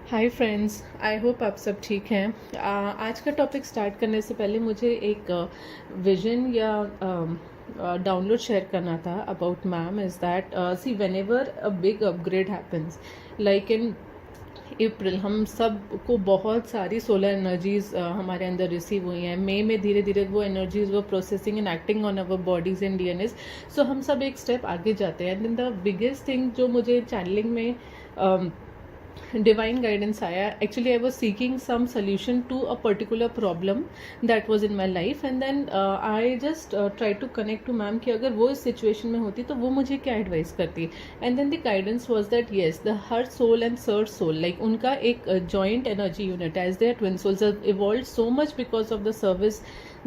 Hi friends, I hope आप सब ठीक हैं। आज का टॉपिक स्टार्ट करने से पहले मुझे एक विजन या डाउनलोड शेयर करना था about ma'am. Is that see whenever a big upgrade happens like in April, हम सब को बहुत सारी सोलर एनर्जीज हमारे अंदर रिसीव हुई हैं। मई में धीरे धीरे वो एनर्जीज वो processing and acting on our bodies and DNS. So हम सब एक स्टेप आगे जाते हैं। एंड द बिगेस्ट थिंग जो मुझे चैनलिंग में divine guidance आया, actually I was seeking some solution to a particular problem that was in my life, and then I just tried to connect to ma'am कि अगर वो इस situation में होती तो वो मुझे क्या advice करती। and then the guidance was that yes, the her soul and sir soul, like उनका एक joint energy unit as their twin souls have evolved so much because of the service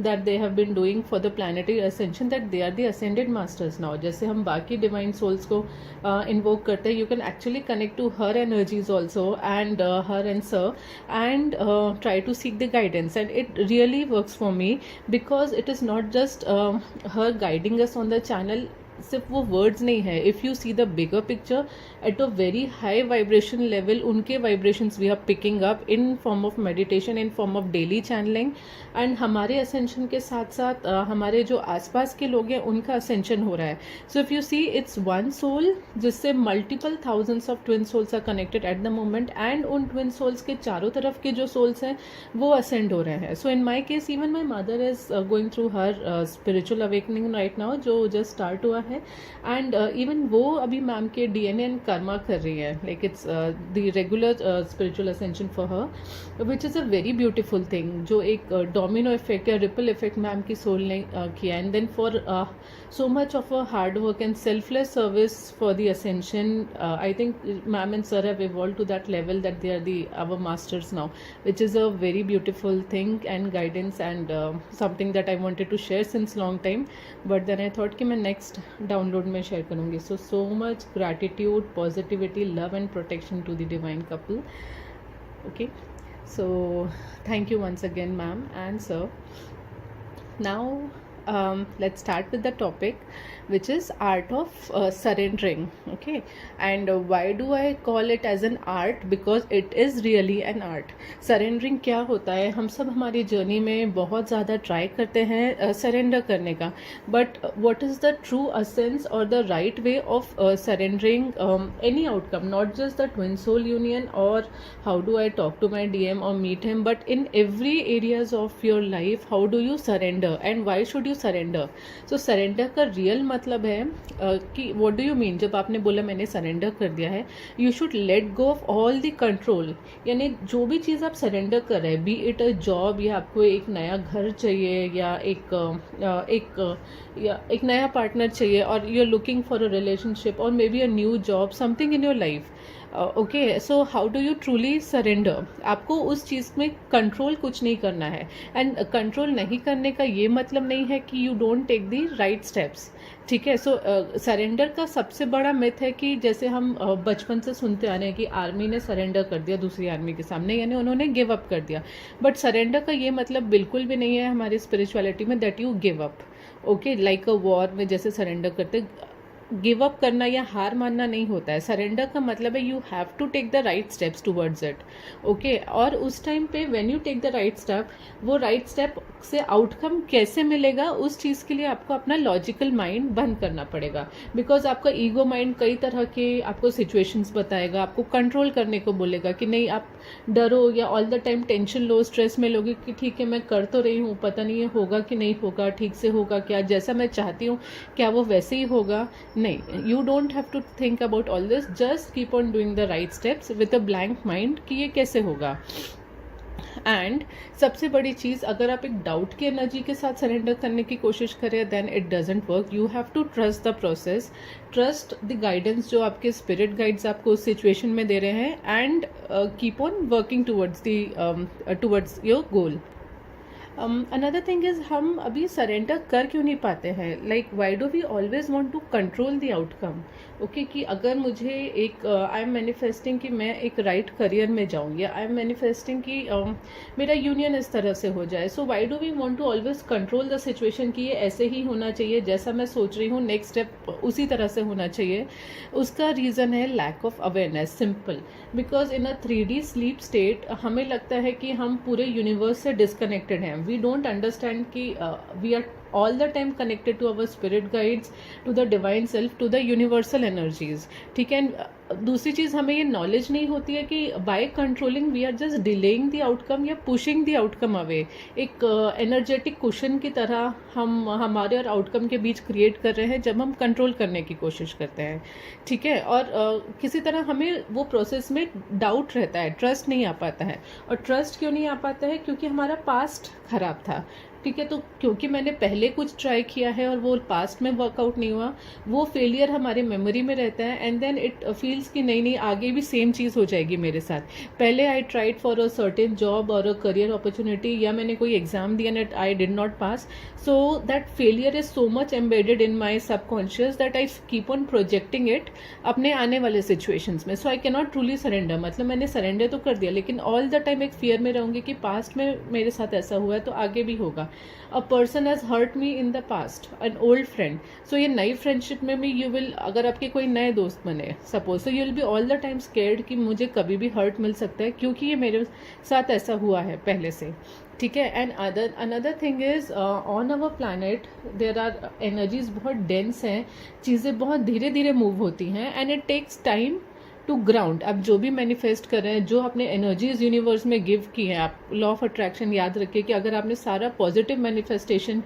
that they have been doing for the planetary ascension, that they are the ascended masters now। जैसे हम बाकी divine souls को invoke करते हैं, you can actually connect to her energies also and her and sir, and try to seek the guidance, and it really works for me because it is not just her guiding us on the channel। सिर्फ वो words नहीं है, if you see the bigger picture at a very high vibration level, उनके vibrations we are picking up in form of meditation, in form of daily channelling. And हमारे ascension के साथ साथ हमारे जो आसपास के लोग हैं उनका असेंशन हो रहा है। So if you see it's one soul जिससे multiple thousands of twin souls are connected at the moment, and उन ट्विन सोल्स के चारों तरफ के जो सोल्स हैं वो असेंड हो रहे हैं। So in my case even my mother is going through her spiritual awakening right now, जो जस्ट स्टार्ट हुआ है। एंड इवन वो अभी मैम के डीएनए एंड कर्मा कर रही है, like it's the regular spiritual ascension for her, which is a very beautiful thing. जो एक डोमिनो इफेक्ट या रिपल इफेक्ट मैम की सोल ने किया। And then for so much of a hard work and selfless service for the ascension, I think ma'am and sir have evolved to that level that they are our masters now, which is a very beautiful thing and guidance, and something that I wanted to share since long time, but then I thought कि मैं next download में share करूँगी। So much gratitude, positivity, love and protection to the divine couple. Okay, so thank you once again ma'am and sir. Now let's start with the topic, which is art of surrendering. Okay, and why do I call it as an art? Because it is really an art. Surrendering क्या होता है? हम सब हमारी journey में बहुत ज़्यादा try करते हैं सरेंडर करने का, but what is the true essence or the right way of surrendering any outcome, not just the twin soul union or how do I talk to my DM or meet him, but in every areas of your life, how do you surrender and why should you surrender. So surrender का real मतलब है कि what do you mean. जब आपने बोला मैंने surrender कर दिया है, you should let go of all the control. यानी जो भी चीज़ आप सरेंडर कर रहे हैं, बी इट अ जॉब, या आपको एक नया घर चाहिए, या एक नया पार्टनर चाहिए, और you are looking for a relationship और maybe a new job, something in your life. Okay, so how do you truly surrender? आपको उस चीज़ में कंट्रोल कुछ नहीं करना है। एंड कंट्रोल नहीं करने का ये मतलब नहीं है कि you don't take the right steps. ठीक है, सो सरेंडर का सबसे बड़ा मिथ है कि जैसे हम बचपन से सुनते आ रहे हैं कि आर्मी ने सरेंडर कर दिया दूसरी आर्मी के सामने, यानी उन्होंने गिव अप कर दिया। बट सरेंडर का ये मतलब बिल्कुल भी नहीं है हमारी स्पिरिचुअलिटी में that you give up. Okay, like a war में जैसे सरेंडर करते, गिव अप करना या हार मानना नहीं होता है। सरेंडर का मतलब है you have to take the right steps towards it. Okay, और उस टाइम पे when you take the right step, वो राइट स्टेप से आउटकम कैसे मिलेगा उस चीज़ के लिए आपको अपना लॉजिकल माइंड बंद करना पड़ेगा। बिकॉज आपका ईगो माइंड कई तरह के आपको सिचुएशंस बताएगा, आपको कंट्रोल करने को बोलेगा कि नहीं आप डरो या all the time tension low, stress में लोगे कि ठीक है मैं कर तो रही हूँ, पता नहीं है होगा कि नहीं होगा, ठीक से होगा क्या, जैसा मैं चाहती हूँ क्या वो वैसे ही होगा। नहीं, you don't have to think about all this, just keep on doing the right steps with a blank mind कि ये कैसे होगा। एंड सबसे बड़ी चीज़, अगर आप एक डाउट की एनर्जी के साथ सरेंडर करने की कोशिश करें then it doesn't work. You have to trust the process, trust the guidance जो आपके स्पिरिट गाइड्स आपको उस सिचुएशन में दे रहे हैं, and keep on working towards your goal. Another thing is, हम अभी सरेंडर कर क्यों नहीं पाते हैं? Like why do we always want to control the outcome? Okay कि अगर मुझे एक आई एम मैनिफेस्टिंग कि मैं एक राइट करियर में जाऊँ, या आई एम मैनिफेस्टिंग कि मेरा यूनियन इस तरह से हो जाए, so why do we want to always control the situation कि ये ऐसे ही होना चाहिए, जैसा मैं सोच रही हूँ नेक्स्ट स्टेप उसी तरह से होना चाहिए। उसका रीज़न है lack of awareness, simple. Because in a 3D sleep state हमें लगता है कि हम पूरे यूनिवर्स से डिस्कनेक्टेड हैं। वी डोंट अंडरस्टैंड कि we are all the time connected to our spirit guides, to the divine self, to the universal energies, ठीक है। दूसरी चीज़, हमें ये नॉलेज नहीं होती है कि by controlling we are just delaying the outcome या पुशिंग द आउटकम अवे। एक एनर्जेटिक कुशन की तरह हम हमारे और आउटकम के बीच क्रिएट कर रहे हैं जब हम कंट्रोल करने की कोशिश करते हैं, ठीक है। और किसी तरह हमें वो प्रोसेस में डाउट रहता है, ट्रस्ट नहीं आ पाता है। और ट्रस्ट क्यों नहीं आ पाता है? क्योंकि हमारा पास्ट खराब था, ठीक है। तो क्योंकि मैंने पहले कुछ ट्राई किया है और वो पास्ट में वर्कआउट नहीं हुआ, वो फेलियर हमारे मेमोरी में रहता है, एंड देन इट फील्स कि नहीं नहीं आगे भी सेम चीज़ हो जाएगी मेरे साथ। पहले I tried for a certain job और अ करियर अपॉर्चुनिटी, या मैंने कोई एग्जाम दिया and I did not pass, so that failure is so much embedded in my subconscious that I keep on projecting it अपने आने वाले situations में। So I cannot truly surrender, मतलब मैंने सरेंडर तो कर दिया, लेकिन ऑल द टाइम एक फियर में रहूंगी कि पास्ट में मेरे साथ ऐसा हुआ है तो आगे भी होगा। A person has hurt me in the past, an old friend, so ये नई फ्रेंडशिप में भी यू विल, अगर आपके कोई नए दोस्त बने suppose, so you will be all the time scared कि मुझे कभी भी हर्ट मिल सकता है, क्योंकि ये मेरे साथ ऐसा हुआ है पहले से, ठीक है। And another thing is on our planet there are energies बहुत डेंस हैं, चीज़ें बहुत धीरे धीरे मूव होती हैं, and it takes time to ground. आप जो भी मैनिफेस्ट कर रहे हैं, जो आपने एनर्जीज यूनिवर्स में गिव की हैं, आप लॉ ऑफ अट्रैक्शन याद रखिए कि अगर आपने सारा पॉजिटिव मैनिफेस्टेशन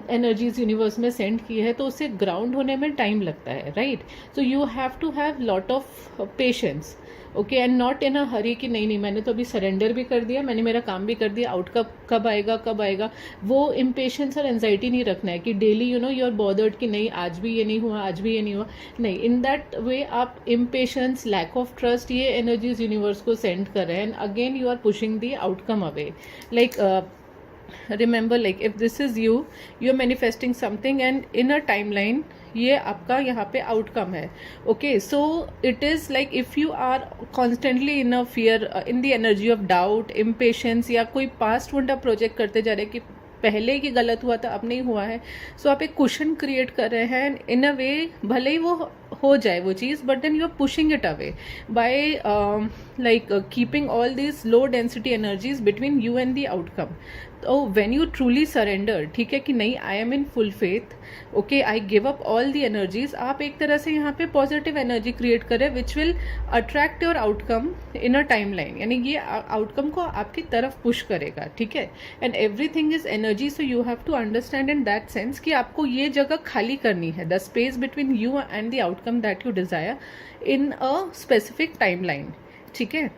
एनर्जीज यूनिवर्स में सेंड की है तो उससे ग्राउंड होने में टाइम लगता है, right. So you have to have lot of patience, okay, and not in a hurry कि नहीं नहीं मैंने तो अभी सरेंडर भी कर दिया, मैंने मेरा काम भी कर दिया, आउट कब आएगा कब आएगा, वो इम्पेशंस और एंजाइटी नहीं रखना है कि daily you know you are bothered कि नहीं आज भी ये नहीं हुआ, आज भी ये नहीं हुआ, नहीं। इन दैट वे आप इम्पेशंस, लैक ऑफ ट्रस्ट, ये एनर्जीज यूनिवर्स को सेंड कर रहे हैं, and again you are pushing the outcome away. Like remember, like if this is you, you're manifesting something and in a timeline ये आपका यहाँ पे आउटकम है, okay. So it is like if you are constantly in a fear, in the energy of doubt, impatience, या कोई past वंडा project करते जा रहे हैं कि पहले की गलत हुआ था अब नहीं हुआ है, सो आप एक कुशन क्रिएट कर रहे हैं इन अ वे, भले ही वो हो जाए वो चीज़, but then you are pushing it away by like keeping all these low density energies between you and the outcome. तो व्हेन यू ट्रूली सरेंडर, ठीक है, कि नहीं I am in full faith, okay, I give up all the energies, आप एक तरह से यहाँ पे पॉजिटिव एनर्जी क्रिएट करें which will attract your outcome in a time line, यानी ये आउटकम को आपकी तरफ पुश करेगा, ठीक है। And everything is energy, so you have to understand in that sense कि आपको ये जगह खाली करनी है, the space between you and the outcome that you desire in a specific time line, ठीक है।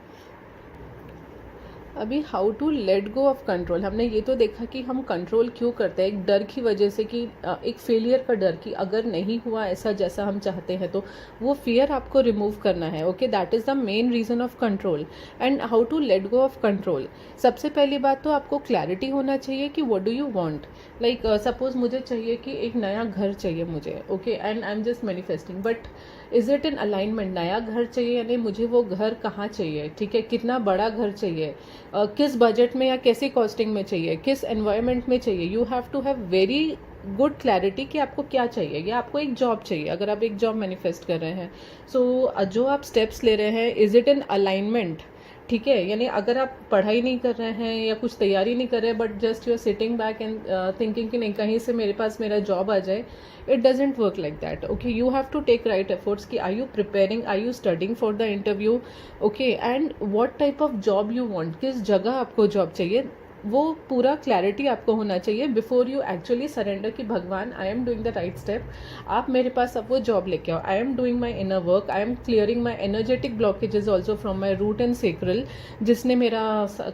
अभी how to let go of control, हमने ये तो देखा कि हम कंट्रोल क्यों करते हैं, एक डर की वजह से, कि एक फेलियर का डर कि अगर नहीं हुआ ऐसा जैसा हम चाहते हैं, तो वो फियर आपको रिमूव करना है, okay, that is the main reason of control. And how to let go of control, सबसे पहली बात तो आपको क्लैरिटी होना चाहिए कि what do you want. Like suppose मुझे चाहिए कि एक नया घर चाहिए मुझे, okay, and I am just manifesting, but is it in alignment, नया घर चाहिए यानी मुझे वो घर कहाँ चाहिए, ठीक है, कितना बड़ा घर चाहिए, किस बजट में या कैसी कॉस्टिंग में चाहिए, किस एनवायरनमेंट में चाहिए। You have to have very good clarity कि आपको क्या चाहिए, या आपको एक जॉब चाहिए, अगर आप एक जॉब मैनिफेस्ट कर रहे हैं, सो जो आप स्टेप्स ले रहे हैं इज़ इट इन अलाइनमेंट, ठीक है। यानी अगर आप पढ़ाई नहीं कर रहे हैं या कुछ तैयारी नहीं कर रहे, but just you are sitting back and thinking कि नहीं कहीं से मेरे पास मेरा जॉब आ जाए, it doesn't work like that, okay. You have to take right efforts कि are you preparing, are you studying for the interview, okay, and what type of job you want, किस जगह आपको जॉब चाहिए, वो पूरा clarity आपको होना चाहिए बिफोर यू एक्चुअली सरेंडर कि भगवान I am doing the right step, आप मेरे पास अब वो जॉब लेके आओ, I am doing my inner work, I am clearing my energetic blockages also from my root and sacral, जिसने मेरा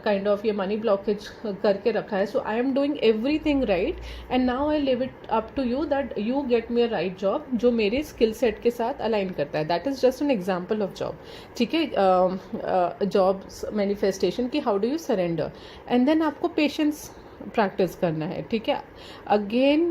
काइंड ऑफ ये मनी ब्लॉकेज करके रखा है, so I am doing everything right, and now I leave it up to you that you get me a right job जो मेरे skill set के साथ अलाइन करता है। That is just an example of job, ठीक है, job manifestation की how do you surrender, and then आपको पेशेंस प्रैक्टिस करना है, ठीक है। अगेन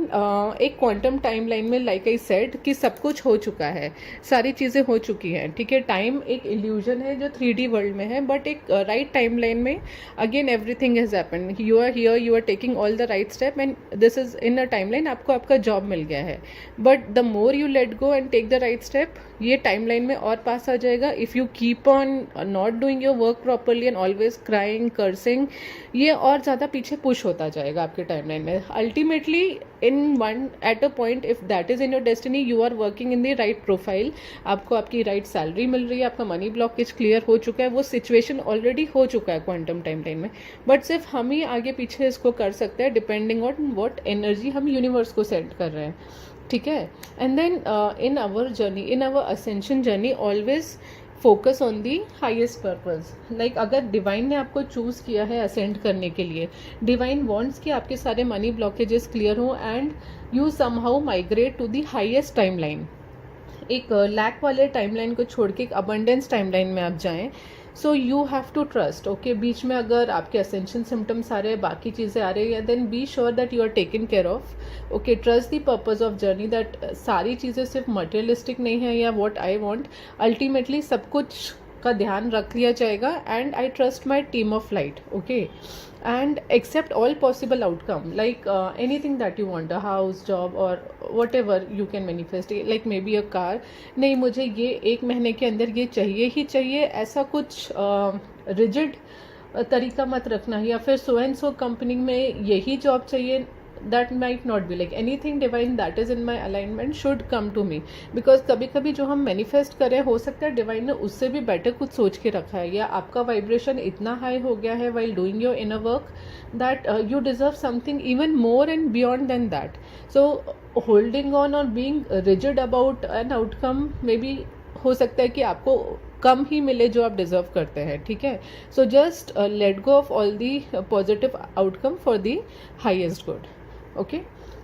एक क्वांटम टाइमलाइन में लाइक आई सेड कि सब कुछ हो चुका है, सारी चीज़ें हो चुकी हैं, ठीक है। टाइम एक इल्यूजन है जो 3D वर्ल्ड में है, बट एक राइट टाइमलाइन में again everything has happened, you are here, you are taking all the right step and this is in a timeline, आपको आपका जॉब मिल गया है। But the more you let go and take the right step, ये timeline में और पास आ जाएगा। If you keep on not doing your work properly and always crying, cursing, ये और ज़्यादा पीछे पुश होता जाएगा आपके टाइमलाइन में। Ultimately in one at a point, if that is in your destiny, you are working in the right profile, आपको आपकी राइट सैलरी मिल रही है, आपका मनी ब्लॉकेज क्लियर हो चुका है, वो सिचुएशन ऑलरेडी हो चुका है क्वांटम टाइमलाइन में। बट सिर्फ हम ही आगे पीछे इसको कर सकते हैं डिपेंडिंग ऑन व्हाट एनर्जी हम यूनिवर्स को सेंड कर रहे हैं, ठीक है। And then in our journey, in our ascension journey, always focus on the highest purpose. Like अगर डिवाइन ने आपको चूज किया है असेंड करने के लिए, डिवाइन वांट्स कि आपके सारे मनी ब्लॉकेजेस क्लियर हो and you somehow migrate to the highest timeline. एक लैक वाले टाइमलाइन को छोड़ के एक अबंडेंस टाइमलाइन में आप जाएं। So you have to trust, okay. बीच में अगर आपके असेंशन सिम्टम्स आ रहे हैं, बाकी चीज़ें आ रही है, then be sure that you are taken care of, okay. Trust the purpose of journey, that सारी चीज़ें सिर्फ मटेरियलिस्टिक नहीं है या व्हाट आई वांट, अल्टीमेटली सब कुछ का ध्यान रख लिया जाएगा। And I trust my team of light, okay. and accept all possible outcome, like anything that you want, a house, job or whatever you can manifest, like maybe a car, नहीं मुझे ये 1 महीने के अंदर ये चाहिए ही चाहिए, ऐसा कुछ रिजिड तरीका मत रखना, या फिर सो एंड सो कंपनी में यही जॉब चाहिए, that might not be, like anything divine that is in my alignment should come to me, because कभी कभी जो हम मैनिफेस्ट करें, हो सकता है डिवाइन ने उससे भी बेटर कुछ सोच के रखा है, या आपका वाइब्रेशन इतना हाई हो गया है while doing your inner work that you deserve something even more and beyond than that. So holding on or being rigid about an outcome, maybe हो सकता है कि आपको कम ही मिले जो आप डिजर्व करते हैं, ठीक है। So just let go of all the positive outcome for the highest good, okay.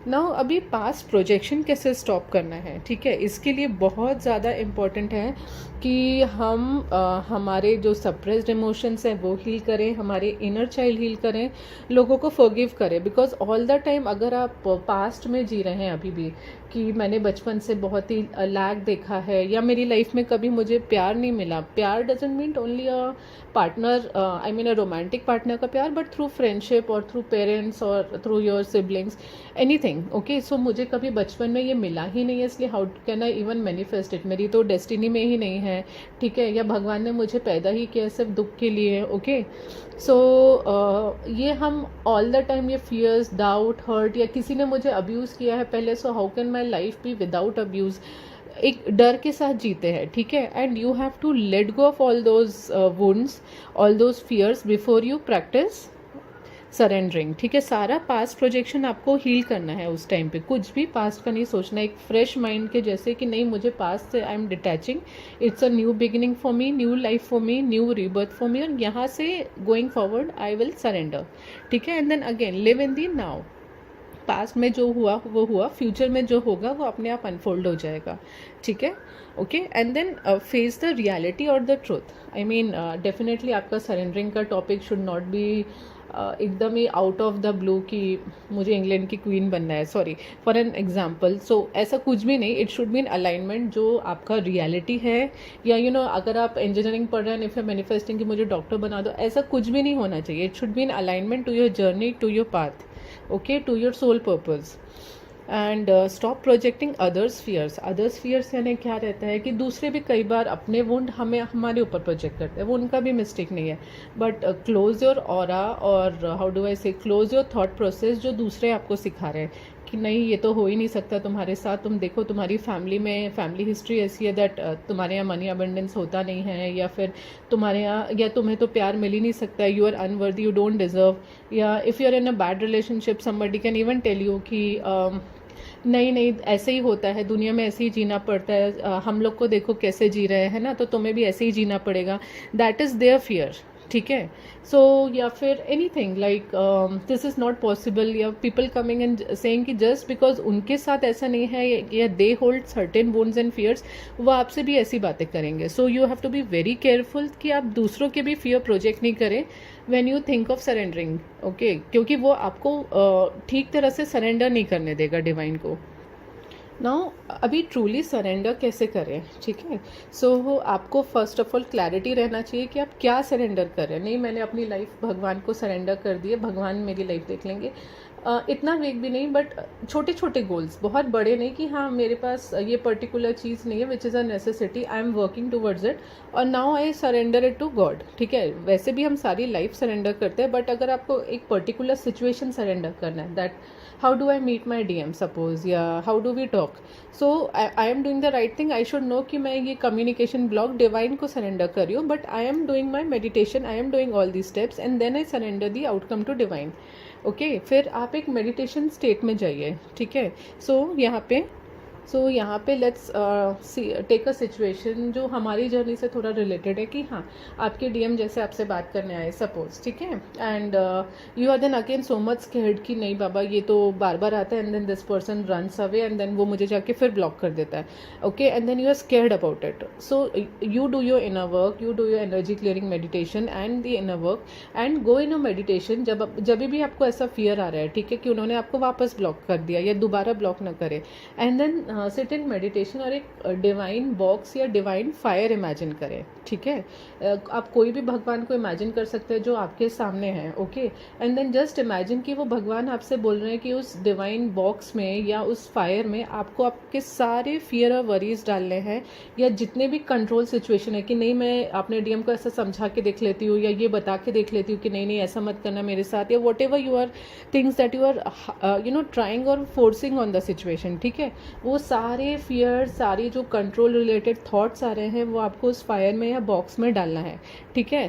Now अभी पास्ट प्रोजेक्शन कैसे स्टॉप करना है, ठीक है। इसके लिए बहुत ज़्यादा इम्पॉर्टेंट है कि हम हमारे जो सप्रेस्ड इमोशंस हैं वो हील करें, हमारे इनर चाइल्ड हील करें, लोगों को फॉरगिव करें। बिकॉज ऑल द टाइम अगर आप पास्ट में जी रहे हैं अभी भी, कि मैंने बचपन से बहुत ही लैक देखा है, या मेरी लाइफ में कभी मुझे प्यार नहीं मिला, प्यार doesn't mean only a partner, I mean a romantic partner का प्यार, बट थ्रू फ्रेंडशिप और थ्रू पेरेंट्स और through your siblings, anything, okay. सो मुझे कभी बचपन में ये मिला ही नहीं है, इसलिए how can I even manifest it, मेरी तो डेस्टिनी में ही नहीं है, ठीक है। या भगवान ने मुझे पैदा ही किया सिर्फ दुख के लिए, ओके। सो ये हम ऑल द टाइम ये फियर्स, डाउट, हर्ट, या किसी ने मुझे अब्यूज़ किया है पहले, so how can my life be without abuse, एक डर के साथ जीते हैं, ठीक है। And you have to let go of all those wounds, all those fears before you practice surrendering, ठीक है। सारा पास्ट प्रोजेक्शन आपको हील करना है उस टाइम पे, कुछ भी पास्ट का नहीं सोचना, एक फ्रेश माइंड के जैसे कि नहीं, मुझे पास्ट से I am detaching, it's a new beginning for me, new life for me, new rebirth for me, और यहाँ से going forward I will surrender, ठीक है। And then again live in the now, past में जो हुआ वो हुआ, फ्यूचर में जो होगा वो अपने आप अनफोल्ड हो जाएगा, ठीक है, okay. And then face the reality और the truth, I mean definitely आपका सरेंडरिंग का टॉपिक शुड नॉट बी एकदम ही आउट ऑफ द ब्लू कि मुझे इंग्लैंड की क्वीन बनना है, sorry for an example. So ऐसा कुछ भी नहीं, it should be in alignment जो आपका रियलिटी है, या यू नो अगर आप इंजीनियरिंग पढ़ रहे हैं, इफ यू मैनिफेस्टिंग कि मुझे डॉक्टर बना दो, ऐसा कुछ भी नहीं होना चाहिए। It should be in alignment to your journey, to your path, okay, to your soul purpose. And stop projecting others fears. Others fears यानी क्या रहता है कि दूसरे भी कई बार अपने वुंड हमें हमारे ऊपर प्रोजेक्ट करते हैं, वो उनका भी मिस्टेक नहीं है, बट क्लोज योर ऑरा, और हाउ डू आई से, क्लोज योर थॉट प्रोसेस जो दूसरे आपको सिखा रहे हैं कि नहीं ये तो हो ही नहीं सकता तुम्हारे साथ, तुम देखो तुम्हारी फैमिली में फैमिली हिस्ट्री ऐसी है दैट तुम्हारे यहाँ मनी अबंडेंस होता नहीं है, या फिर तुम्हारे यहाँ, या तुम्हें तो प्यार मिल ही नहीं सकता, you are unworthy, you don't deserve, या if you are in a bad relationship somebody can even tell you कि नहीं नहीं ऐसे ही होता है, दुनिया में ऐसे ही जीना पड़ता है, हम लोग को देखो कैसे जी रहे हैं ना, तो तुम्हें भी ऐसे ही जीना पड़ेगा। दैट इज़ देयर फियर, ठीक है. सो या फिर anything like this is not possible, या पीपल कमिंग एंड सेइंग कि जस्ट बिकॉज उनके साथ ऐसा नहीं है या they hold certain wounds and fears, वो आपसे भी ऐसी बातें करेंगे. So you have to be very careful कि आप दूसरों के भी फियर प्रोजेक्ट नहीं करें when you think of surrendering. Okay, क्योंकि वो आपको ठीक तरह से सरेंडर नहीं करने देगा डिवाइन को. नाउ अभी ट्रूली सरेंडर कैसे करें, ठीक है. सो आपको फर्स्ट ऑफ ऑल क्लैरिटी रहना चाहिए कि आप क्या सरेंडर कर रहे हैं. नहीं मैंने अपनी लाइफ भगवान को सरेंडर कर दी है, भगवान मेरी लाइफ देख लेंगे. इतना वेग भी नहीं, बट छोटे छोटे गोल्स, बहुत बड़े नहीं कि हाँ मेरे पास ये पर्टिकुलर चीज़ नहीं है which is a necessity, I am working towards it और now I surrender it to God. ठीक है, वैसे भी हम सारी लाइफ सरेंडर करते हैं, बट अगर आपको एक पर्टिकुलर सिचुएशन सरेंडर करना है, that how do I meet my DM suppose, या how do we talk, so I am doing the right thing. I should know कि मैं ये communication block divine को surrender कर रही हूँ, but I am doing my meditation, I am doing all these steps and then I surrender the outcome to divine. Okay, फिर आप एक मेडिटेशन स्टेट में जाइए. ठीक है, सो यहाँ पे लेट्स टेक अ सिचुएशन जो हमारी जर्नी से थोड़ा रिलेटेड है कि हाँ आपके डीएम जैसे आपसे बात करने आए सपोज, ठीक है, and you are then again so much scared कि नहीं बाबा ये तो बार बार आता है, and then this person runs away and then वो मुझे जाके फिर ब्लॉक कर देता है. Okay, and then you are scared about it. So you do your inner work, you do your energy clearing meditation and the inner work and go in a meditation. जब भी आपको ऐसा फियर आ रहा है, ठीक है, कि उन्होंने आपको वापस ब्लॉक कर दिया या दोबारा ब्लॉक ना करे, and then sit in meditation और एक डिवाइन बॉक्स या डिवाइन फायर इमेजिन करें. ठीक है, आप कोई भी भगवान को इमेजिन कर सकते हैं जो आपके सामने है. Okay, and then just imagine कि वो भगवान आपसे बोल रहे हैं कि उस डिवाइन बॉक्स में या उस फायर में आपको आपके सारे फियर और वरीज डालने हैं, या जितने भी कंट्रोल सिचुएशन है कि नहीं मैं अपने डीएम को ऐसा समझा के देख लेती हूँ या ये बता के देख लेती हूँ कि नहीं नहीं ऐसा मत करना मेरे साथ, या whatever you are things that you are you know trying और फोर्सिंग ऑन द सिचुएशन. ठीक है, वो सारे फियर, सारी जो कंट्रोल रिलेटेड थॉट्स आ रहे हैं वो आपको उस फायर में या बॉक्स में डालना है. ठीक है,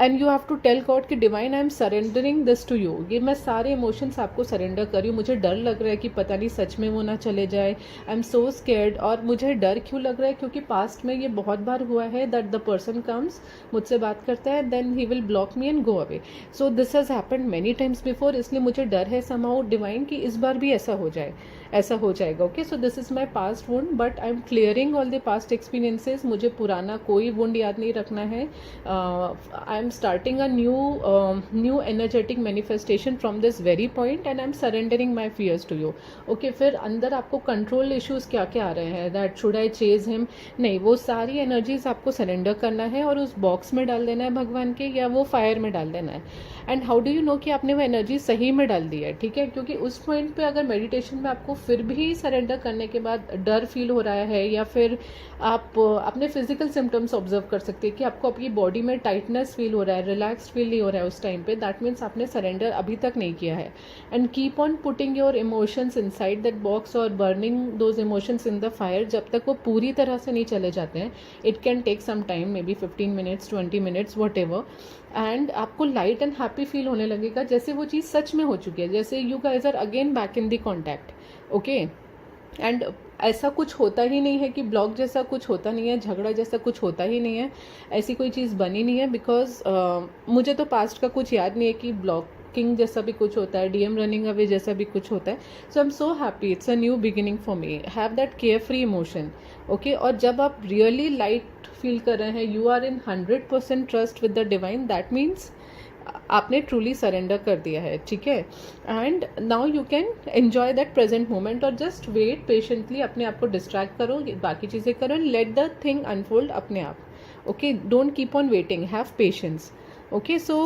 and you have to tell God कि divine I am surrendering this to you. ये मैं सारे इमोशंस आपको सरेंडर कर रही हूँ. मुझे डर लग रहा है कि पता नहीं सच में वो ना चले जाए, आई एम सो स्कैर्ड. और मुझे डर क्यों लग रहा है, क्योंकि पास्ट में ये बहुत बार हुआ है दैट द पर्सन कम्स, मुझसे बात करता है, then he will block me and go away. So this has happened many times before, इसलिए मुझे डर है समहाउ डिवाइन कि इस बार भी ऐसा हो जाए, ऐसा हो जाएगा. Okay, so this is my past wound but I am clearing all the past experiences. मुझे पुराना कोई वुंड याद नहीं रखना है. I am starting a new energetic manifestation from this very point and I am surrendering my fears to you. Okay, फिर अंदर आपको कंट्रोल इश्यूज क्या क्या आ रहे हैं, that should I chase him, नहीं वो सारी एनर्जीज आपको सरेंडर करना है और उस बॉक्स में डाल देना है भगवान के, या वो फायर में डाल देना है. And how do you know कि आपने वो एनर्जी सही में डाल दी है. ठीक है, क्योंकि उस पॉइंट पे अगर मेडिटेशन में आपको फिर भी सरेंडर करने के बाद डर फील हो रहा है, या फिर आप अपने फिजिकल सिम्टम्स ऑब्जर्व कर सकते हैं कि आपको आपकी बॉडी में टाइटनेस फील हो रहा है, रिलैक्स्ड फील नहीं हो रहा है उस टाइम पे, दैट मीन्स आपने सरेंडर अभी तक नहीं किया है. And keep on putting your emotions inside that box और burning those emotions in the fire जब तक वो पूरी तरह से नहीं चले जाते हैं. It can take some time, maybe 15 minutes 20 minutes whatever. And आपको लाइट एंड हैप्पी फील होने लगेगा जैसे वो चीज़ सच में हो चुकी है, जैसे you guys are again back in the contact. Okay, and ऐसा कुछ होता ही नहीं है कि ब्लॉक जैसा कुछ होता नहीं है, झगड़ा जैसा कुछ होता ही नहीं है, ऐसी कोई चीज़ बनी नहीं है. बिकॉज मुझे तो पास्ट का कुछ याद नहीं है कि ब्लॉकिंग जैसा भी कुछ होता है, डीएम रनिंग अवे जैसा भी कुछ होता है. So I am so happy, it's a new beginning for me. Have that carefree emotion. Okay, और जब आप रियली लाइट फील कर रहे हैं, you are in 100% trust with the divine, that means आपने ट्रूली सरेंडर कर दिया है. ठीक है, and now you can enjoy that present moment और जस्ट वेट पेशेंटली. अपने आप को डिस्ट्रैक्ट करो, बाकी चीज़ें करो and let the thing unfold अपने आप. Okay, don't keep on waiting, have patience. Okay, so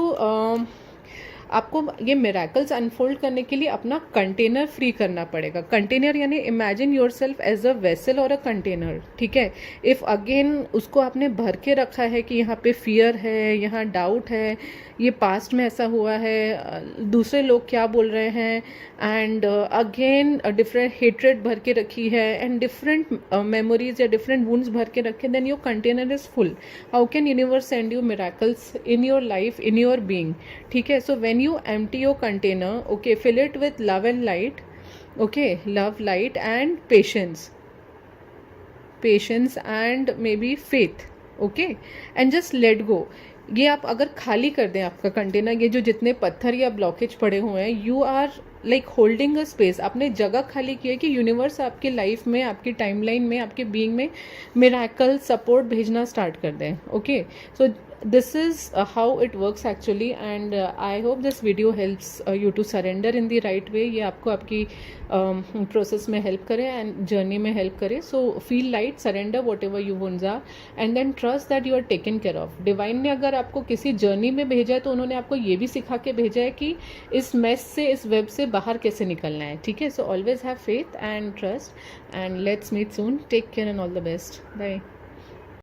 आपको ये मिरेकल्स अनफोल्ड करने के लिए अपना कंटेनर फ्री करना पड़ेगा. कंटेनर यानी imagine yourself as a vessel और अ कंटेनर. ठीक है, इफ़ अगेन उसको आपने भर के रखा है कि यहाँ पे फियर है, यहाँ डाउट है, ये पास्ट में ऐसा हुआ है, दूसरे लोग क्या बोल रहे हैं, एंड अगेन डिफरेंट हेट्रेड भर के रखी है, एंड डिफरेंट मेमोरीज या डिफरेंट वुंड्स भर के रखे, then your container is full. How can universe send you miracles in your life, in your being. ठीक है, so when you empty your container, okay, fill it with love and light. Okay, love, light and patience and maybe faith. Okay, and just let go. ये आप अगर खाली कर दें आपका container, ये जो जितने पत्थर या ब्लॉकेज पड़े हुए हैं, you are like holding a space, आपने जगह खाली की है कि यूनिवर्स आपकी लाइफ में, आपकी टाइमलाइन में, आपके बीइंग में मिराकल सपोर्ट भेजना स्टार्ट कर दें. Okay, so this is how it works actually, and I hope this video helps you to surrender in the right way. ये आपको आपकी प्रोसेस में हेल्प करे एंड जर्नी में हेल्प करे. So feel light, surrender whatever you once are, and then trust that you are taken care of. Divine ने अगर आपको किसी जर्नी में भेजा है तो उन्होंने आपको ये भी सिखा के भेजा है कि इस मेस से, इस वेब से बाहर कैसे निकलना है. ठीक है, so always have faith and trust, and let's meet soon. Take care and all the best. Bye.